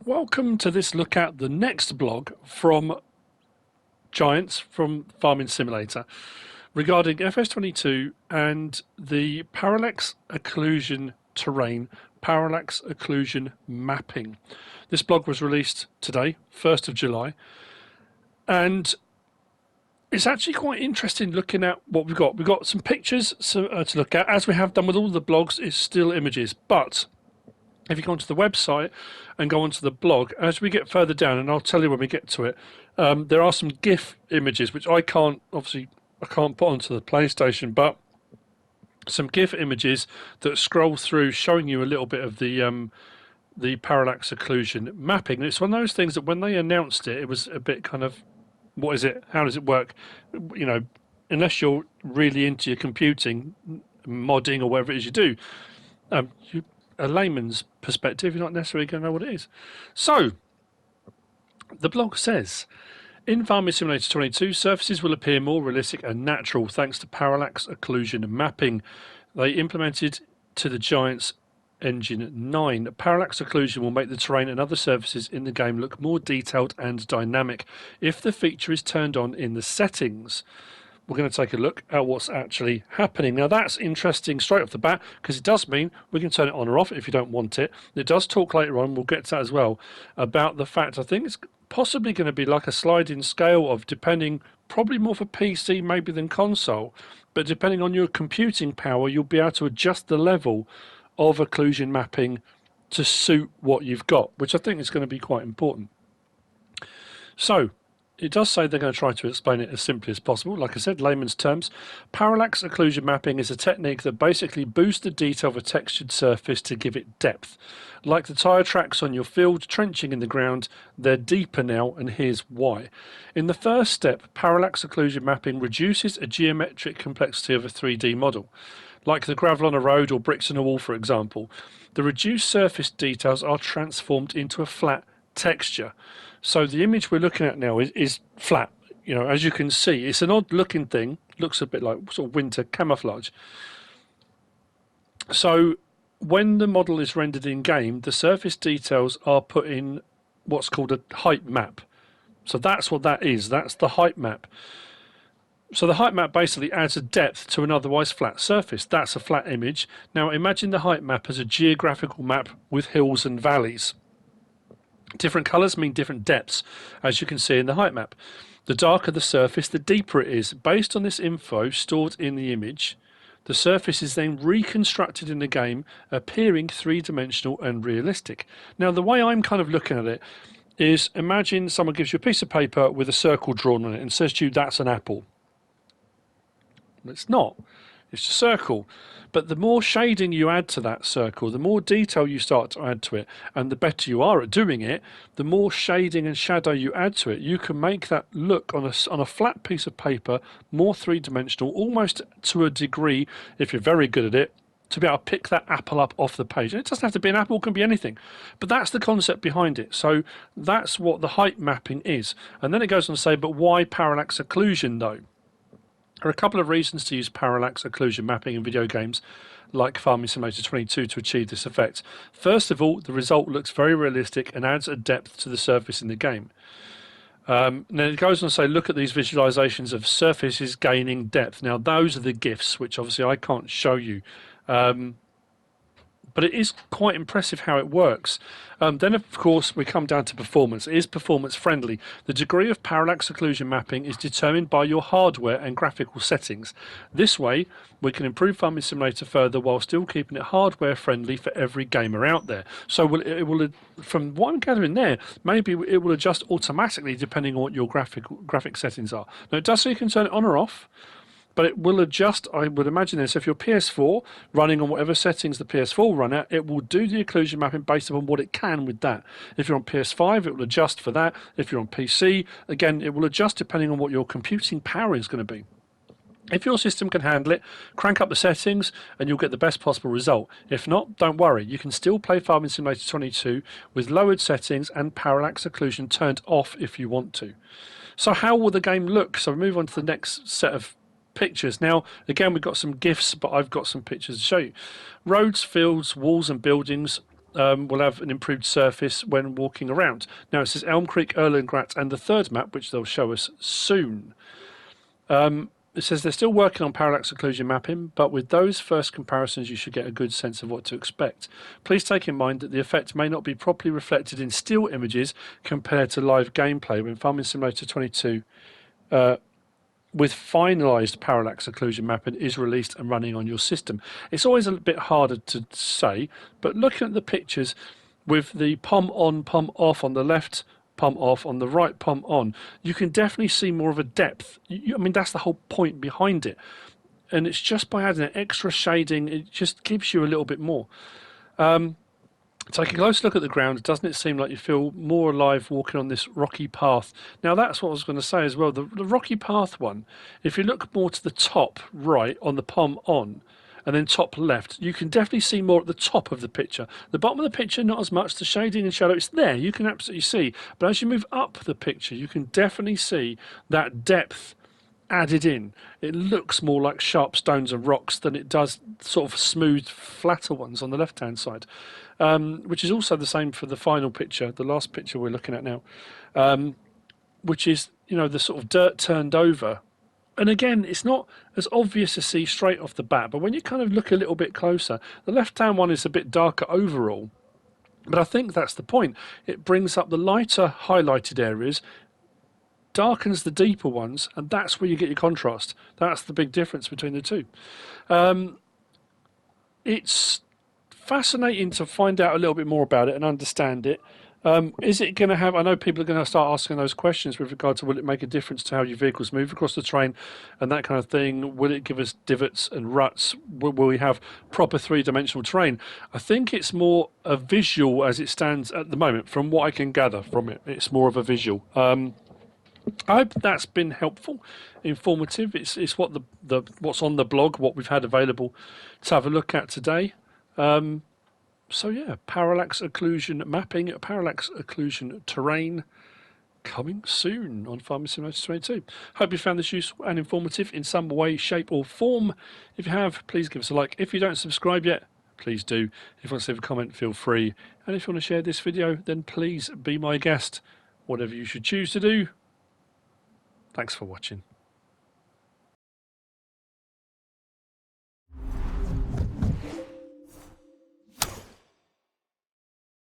Welcome to this look at the next blog from Giants from Farming Simulator regarding FS22 and the parallax occlusion terrain, parallax occlusion mapping. This blog was released today, 1st of July, and it's actually quite interesting looking at what we've got. We've got some pictures to look at. As we have done with all the blogs, it's still images, but if you go onto the website and go onto the blog, as we get further down, and I'll tell you when we get to it, there are some GIF images which I can't put onto the PlayStation, but some GIF images that scroll through showing you a little bit of the parallax occlusion mapping. And it's one of those things that when they announced it, it was a bit kind of, what is it? How does it work? You know, unless you're really into your computing, modding or whatever it is you do, a layman's perspective, you're not necessarily going to know what it is. So, the blog says, in Farming Simulator 22, surfaces will appear more realistic and natural thanks to parallax occlusion mapping they implemented to the Giants Engine 9. Parallax occlusion will make the terrain and other surfaces in the game look more detailed and dynamic if the feature is turned on in the settings. We're going to take a look at what's actually happening. Now that's interesting straight off the bat because it does mean we can turn it on or off if you don't want it. It does talk later on, we'll get to that as well, about the fact I think it's possibly going to be like a sliding scale of depending, probably more for PC maybe than console, but depending on your computing power you'll be able to adjust the level of occlusion mapping to suit what you've got, which I think is going to be quite important. So it does say they're going to try to explain it as simply as possible. Like I said, layman's terms, parallax occlusion mapping is a technique that basically boosts the detail of a textured surface to give it depth. Like the tyre tracks on your field trenching in the ground, they're deeper now, and here's why. In the first step, parallax occlusion mapping reduces a geometric complexity of a 3D model. Like the gravel on a road or bricks on a wall, for example. The reduced surface details are transformed into a flat texture. So the image we're looking at now is flat. You know, as you can see, it's an odd looking thing. Looks a bit like sort of winter camouflage. So when the model is rendered in game, the surface details are put in what's called a height map. So that's what that is. That's the height map. So the height map basically adds a depth to an otherwise flat surface. That's a flat image. Now imagine the height map as a geographical map with hills and valleys. Different colours mean different depths, as you can see in the height map. The darker the surface, the deeper it is. Based on this info stored in the image, the surface is then reconstructed in the game, appearing three-dimensional and realistic. Now, the way I'm kind of looking at it is, imagine someone gives you a piece of paper with a circle drawn on it and says to you, that's an apple. It's not. It's a circle. But the more shading you add to that circle, the more detail you start to add to it, and the better you are at doing it, the more shading and shadow you add to it, you can make that look on a flat piece of paper more three-dimensional, almost to a degree, if you're very good at it, to be able to pick that apple up off the page. And it doesn't have to be an apple, it can be anything. But that's the concept behind it. So that's what the height mapping is. And then it goes on to say, but why parallax occlusion though? There are a couple of reasons to use parallax occlusion mapping in video games like Farming Simulator 22 to achieve this effect. First of all, the result looks very realistic and adds a depth to the surface in the game. Then it goes on to say, look at these visualizations of surfaces gaining depth. Now, those are the GIFs, which obviously I can't show you. But it is quite impressive how it works. Then, of course, we come down to performance. It is performance friendly. The degree of parallax occlusion mapping is determined by your hardware and graphical settings. This way, we can improve Farming Simulator further while still keeping it hardware friendly for every gamer out there. So it will, from what I'm gathering there, maybe it will adjust automatically depending on what your graphic settings are. Now, it does say you can turn it on or off, but it will adjust, I would imagine this, if your PS4 running on whatever settings the PS4 run at, it will do the occlusion mapping based upon what it can with that. If you're on PS5, it will adjust for that. If you're on PC, again, it will adjust depending on what your computing power is going to be. If your system can handle it, crank up the settings and you'll get the best possible result. If not, don't worry. You can still play Farming Simulator 22 with lowered settings and parallax occlusion turned off if you want to. So how will the game look? So we move on to the next set of pictures. Now, again, we've got some GIFs, but I've got some pictures to show you. Roads, fields, walls and buildings will have an improved surface when walking around. Now it says Elm Creek, Erlengrat, and the third map, which they'll show us soon. It says they're still working on parallax occlusion mapping, but with those first comparisons you should get a good sense of what to expect. Please take in mind that the effect may not be properly reflected in still images compared to live gameplay when Farming Simulator 22 with finalised parallax occlusion mapping is released and running on your system. It's always a bit harder to say, but looking at the pictures with the POM on, POM off on the left, POM off on the right, POM on, you can definitely see more of a depth. I mean, that's the whole point behind it. And it's just by adding an extra shading, it just gives you a little bit more. Take a close look at the ground. Doesn't it seem like you feel more alive walking on this rocky path? Now, that's what I was going to say as well. The rocky path one, if you look more to the top right on the POM on, and then top left, you can definitely see more at the top of the picture. The bottom of the picture, not as much. The shading and shadow, it's there. You can absolutely see. But as you move up the picture, you can definitely see that depth added in. It looks more like sharp stones and rocks than it does sort of smooth, flatter ones on the left-hand side. Which is also the same for the final picture, the last picture we're looking at now, which is, you know, the sort of dirt turned over. And again, it's not as obvious to see straight off the bat, but when you kind of look a little bit closer, the left-hand one is a bit darker overall. But I think that's the point. It brings up the lighter highlighted areas, darkens the deeper ones, and that's where you get your contrast. That's the big difference between the two. It's fascinating to find out a little bit more about it and understand it. Is it going to have, I know people are going to start asking those questions with regard to will it make a difference to how your vehicles move across the terrain and that kind of thing. Will it give us divots and ruts? Will we have proper three-dimensional terrain? I think it's more a visual as it stands at the moment. From what I can gather from it, it's more of a visual. I hope that's been helpful, informative. It's what what's on the blog, what we've had available to have a look at today. So yeah, parallax occlusion mapping, parallax occlusion terrain, coming soon on Farming Simulator 22. Hope you found this useful and informative in some way, shape or form. If you have, please give us a like. If you don't subscribe yet, please do. If you want to leave a comment, feel free. And if you want to share this video, then please be my guest. Whatever you should choose to do. Thanks for watching.